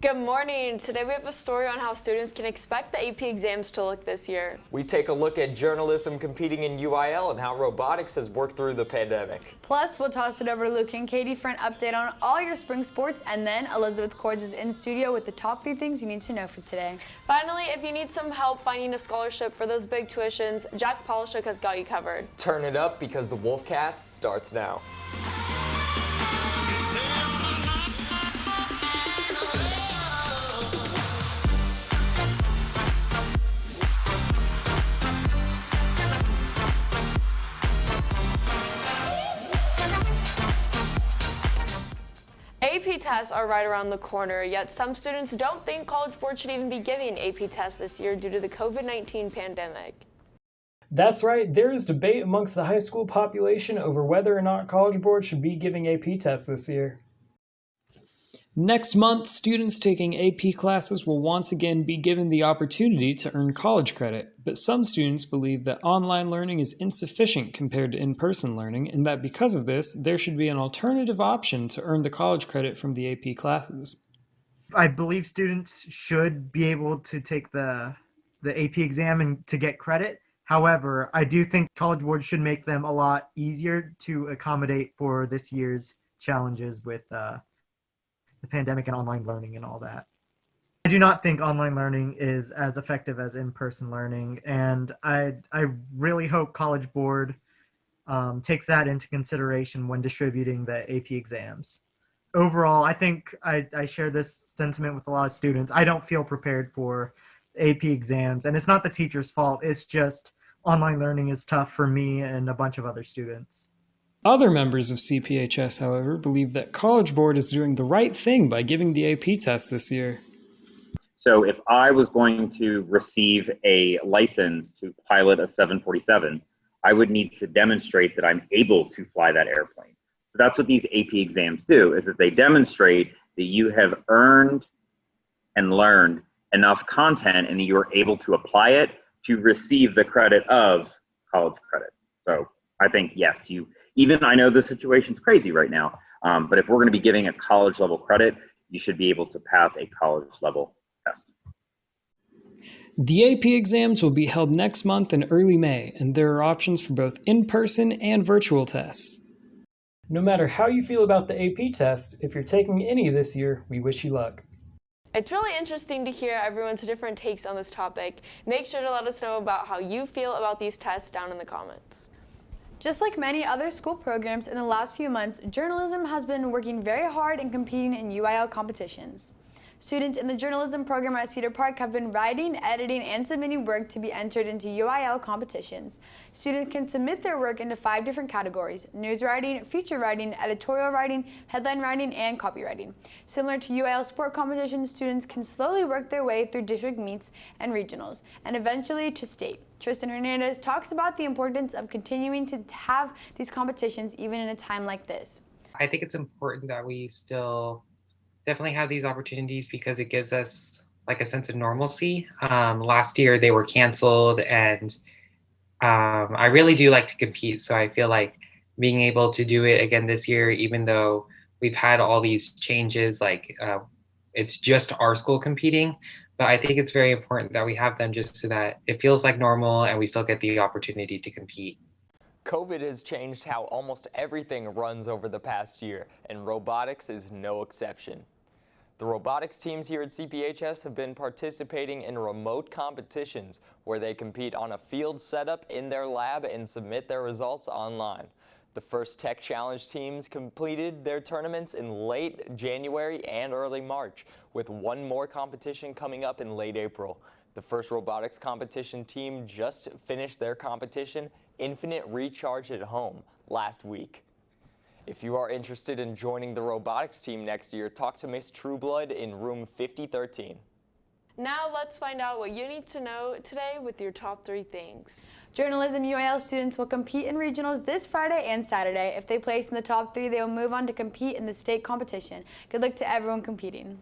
Good morning. Today we have a story on how students can expect the AP exams to look this year. We take a look at journalism competing in UIL and how robotics has worked through the pandemic. Plus, we'll toss it over to Luke and Katie for an update on all your spring sports, and then Elizabeth Cords is in studio with the top 3 things you need to know for today. Finally, if you need some help finding a scholarship for those big tuitions, Jack Polishuk has got you covered. Turn it up because the Wolfcast starts now. AP tests are right around the corner, yet some students don't think College Board should even be giving AP tests this year due to the COVID-19 pandemic. That's right, there is debate amongst the high school population over whether or not College Board should be giving AP tests this year. Next month, students taking AP classes will once again be given the opportunity to earn college credit, but some students believe that online learning is insufficient compared to in-person learning, and that because of this, there should be an alternative option to earn the college credit from the AP classes. I believe students should be able to take the AP exam and to get credit. However, I do think College Board should make them a lot easier to accommodate for this year's challenges with the pandemic and online learning and all that. I do not think online learning is as effective as in-person learning, and I really hope College Board takes that into consideration when distributing the AP exams. Overall, I think I share this sentiment with a lot of students. I don't feel prepared for AP exams, and it's not the teacher's fault. It's just online learning is tough for me and a bunch of other students. Other members of CPHS, however, believe that College Board is doing the right thing by giving the AP test this year. So if I was going to receive a license to pilot a 747, I would need to demonstrate that I'm able to fly that airplane. So that's what these AP exams do, is that they demonstrate that you have earned and learned enough content and that you are able to apply it to receive the credit of college credit. So I think, yes, even I know the situation's crazy right now, but if we're going to be giving a college level credit, you should be able to pass a college level test. The AP exams will be held next month in early May, and there are options for both in-person and virtual tests. No matter how you feel about the AP test, if you're taking any this year, we wish you luck. It's really interesting to hear everyone's different takes on this topic. Make sure to let us know about how you feel about these tests down in the comments. Just like many other school programs in the last few months, journalism has been working very hard and competing in UIL competitions. Students in the journalism program at Cedar Park have been writing, editing, and submitting work to be entered into UIL competitions. Students can submit their work into 5 different categories: news writing, feature writing, editorial writing, headline writing, and copywriting. Similar to UIL sport competitions, students can slowly work their way through district meets and regionals, and eventually to state. Tristan Hernandez talks about the importance of continuing to have these competitions even in a time like this. I think it's important that we still definitely have these opportunities because it gives us like a sense of normalcy. Last year they were canceled, and I really do like to compete. So I feel like being able to do it again this year, even though we've had all these changes, it's just our school competing. But I think it's very important that we have them just so that it feels like normal and we still get the opportunity to compete. COVID has changed how almost everything runs over the past year, and robotics is no exception. The robotics teams here at CPHS have been participating in remote competitions where they compete on a field setup in their lab and submit their results online. The first Tech Challenge teams completed their tournaments in late January and early March, with one more competition coming up in late April. The first robotics competition team just finished their competition, Infinite Recharge at Home, last week. If you are interested in joining the robotics team next year, talk to Miss Trueblood in room 5013. Now let's find out what you need to know today with your top 3 things. Journalism UIL students will compete in regionals this Friday and Saturday. If they place in the top 3, they will move on to compete in the state competition. Good luck to everyone competing.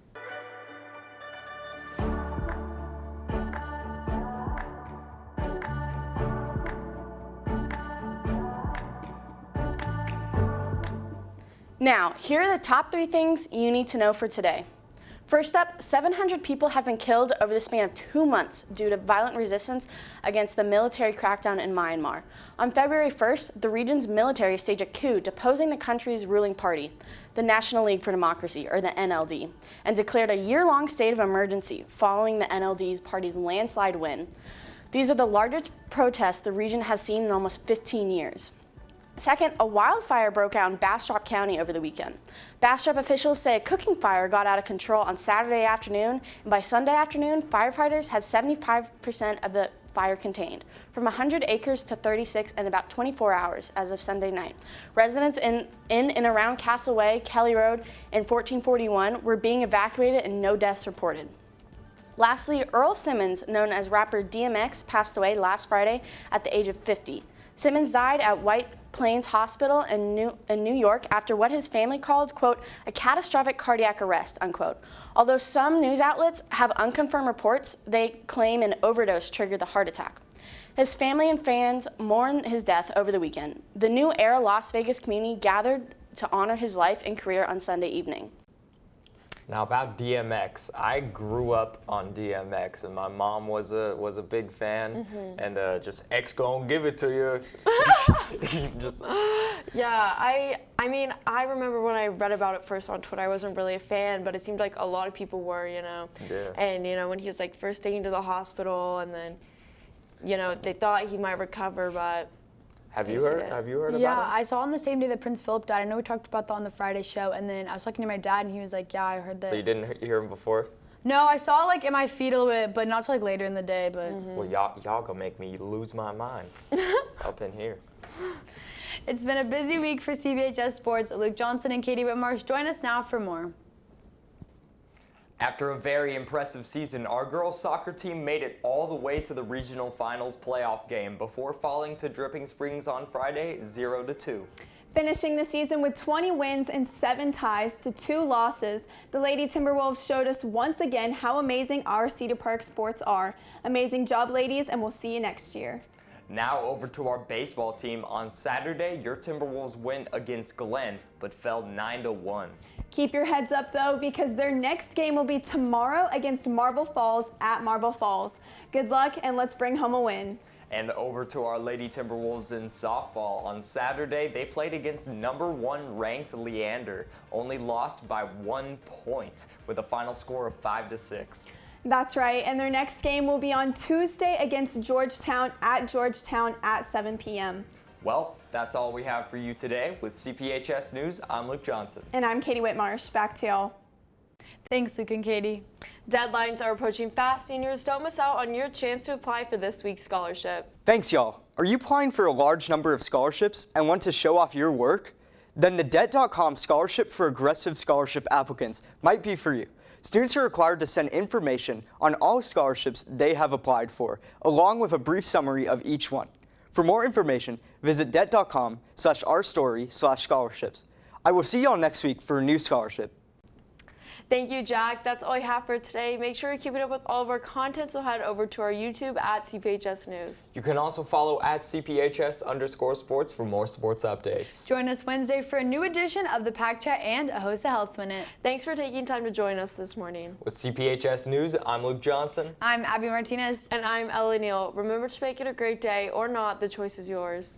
Now, here are the top 3 things you need to know for today. First up, 700 people have been killed over the span of 2 months due to violent resistance against the military crackdown in Myanmar. On February 1st, the region's military staged a coup deposing the country's ruling party, the National League for Democracy, or the NLD, and declared a year-long state of emergency following the NLD's party's landslide win. These are the largest protests the region has seen in almost 15 years. Second, a wildfire broke out in Bastrop County over the weekend. Bastrop officials say a cooking fire got out of control on Saturday afternoon, and by Sunday afternoon, firefighters had 75% of the fire contained, from 100 acres to 36 in about 24 hours as of Sunday night. Residents in and around Castle Way, Kelly Road, and 1441 were being evacuated and no deaths reported. Lastly, Earl Simmons, known as rapper DMX, passed away last Friday at the age of 50. Simmons died at White Plains Hospital in New York after what his family called, quote, a catastrophic cardiac arrest, unquote. Although some news outlets have unconfirmed reports, they claim an overdose triggered the heart attack. His family and fans mourned his death over the weekend. The New Era Las Vegas community gathered to honor his life and career on Sunday evening. Now about DMX, I grew up on DMX, and my mom was a big fan, and just X gon' give it to you. Just, Yeah, I mean, I remember when I read about it first on Twitter, I wasn't really a fan, but it seemed like a lot of people were, you know. Yeah. And, you know, when he was like first taken to the hospital, and then, you know, they thought he might recover, but have you heard about Yeah, him? I saw on the same day that Prince Philip died. I know we talked about that on the Friday show, and then I was talking to my dad, and he was like, yeah, I heard that. So you didn't hear him before? No, I saw like in my feed a little bit, but not till like later in the day, but. Well, y'all gonna make me lose my mind up in here. It's been a busy week for CPHS Sports. Luke Johnson and Katie Whitmarsh join us now for more. After a very impressive season, our girls soccer team made it all the way to the regional finals playoff game before falling to Dripping Springs on Friday 0-2. Finishing the season with 20 wins and 7 ties to 2 losses, the Lady Timberwolves showed us once again how amazing our Cedar Park sports are. Amazing job, ladies, and we'll see you next year. Now over to our baseball team. On Saturday, your Timberwolves win against Glenn, but fell 9-1. Keep your heads up, though, because their next game will be tomorrow against Marble Falls at Marble Falls. Good luck, and let's bring home a win. And over to our Lady Timberwolves in softball. On Saturday, they played against number 1 ranked Leander, only lost by 1 point with a final score of 5-6. That's right, and their next game will be on Tuesday against Georgetown at 7 p.m. Well, that's all we have for you today. With CPHS News, I'm Luke Johnson. And I'm Katie Whitmarsh. Back to y'all. Thanks, Luke and Katie. deadlines are approaching fast. Seniors, don't miss out on your chance to apply for this week's scholarship. Thanks, y'all. Are you applying for a large number of scholarships and want to show off your work? Then the Debt.com Scholarship for Aggressive Scholarship Applicants might be for you. Students are required to send information on all scholarships they have applied for, along with a brief summary of each one. For more information, visit debt.com/ourstory/scholarships. I will see y'all next week for a new scholarship. Thank you, Jack. That's all I have for today. Make sure you're keeping up with all of our content, so head over to our YouTube at CPHS News. You can also follow at CPHS_sports for more sports updates. Join us Wednesday for a new edition of the Pack Chat and a host of Health Minute. Thanks for taking time to join us this morning. With CPHS News, I'm Luke Johnson. I'm Abby Martinez. And I'm Ellie Neal. Remember to make it a great day, or not, the choice is yours.